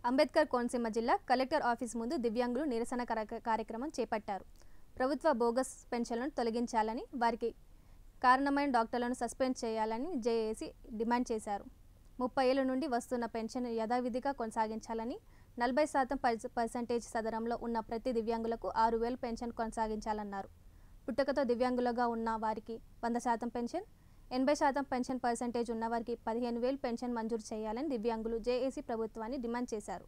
అంబేద్కర్ కోనసీమ జిల్లా collector office ముందు దివ్యాంగులు నిరసన కార్యక్రమం చేపట్టారు. ప్రభుత్వ బోగస్ పెన్షన్లను తొలగించాలని, వారికి కారణమైన డాక్టర్లను సస్పెండ్ చేయాలని జేఏసీ డిమాండ్ చేశారు. 30 ఏళ్ల నుండి వస్తున్న పెన్షన్ యథావిధిగా కొనసాగించాలని, 40% సదరంలో ఉన్న ప్రతి దివ్యాంగులకు 6000 పెన్షన్ కొనసాగించాలన్నారు. పుట్టుకతో దివ్యాంగులుగా ఉన్న వారికి 100% పెన్షన్, 80% పెన్షన్ పర్సెంటేజ్ ఉన్న వారికి 15000 పెన్షన్ మంజూరు చేయాలని దివ్యాంగులు జేఏసీ ప్రభుత్వాన్ని డిమాండ్ చేశారు.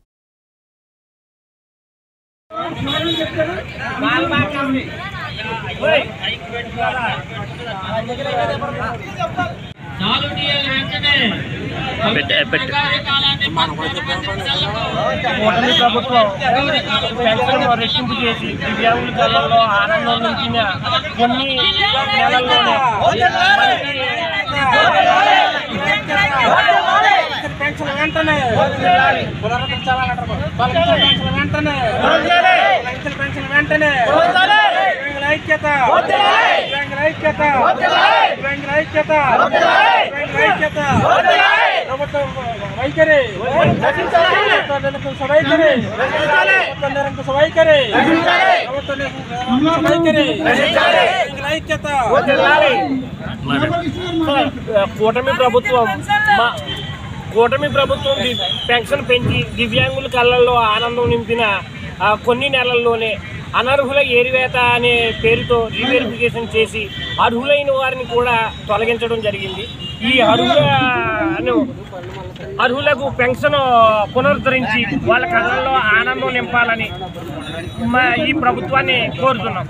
కూటమి ప్రభుత్వం పెన్షన్ రెట్టింపు చేసి దివ్యాంగుల కళ్ళలో ఆనందం నింపిన కొన్ని నెలల్లోనే పెన్షన్ వెంటనే పెన్షన్ వెంటనే ఐక్యత ఐక్యత ఐక్యత ఐక్యత ప్రభుత్వం వైఖరి వైఖరి నిరంకుశ వైఖరి వైఖరి ఐక్యత. కూటమి ప్రభుత్వం పెన్షన్ పెంచి దివ్యాంగుల కళ్ళల్లో ఆనందం నింపిన కొన్ని నెలల్లోనే అనర్హుల ఏరివేత అనే పేరుతో రీవెరిఫికేషన్ చేసి అర్హులైన వారిని కూడా తొలగించడం జరిగింది. ఈ అర్హులకు పెన్షన్ పునరుద్ధరించి వాళ్ళ కళ్ళల్లో ఆనందం నింపాలని ఈ ప్రభుత్వాన్ని కోరుతున్నాం.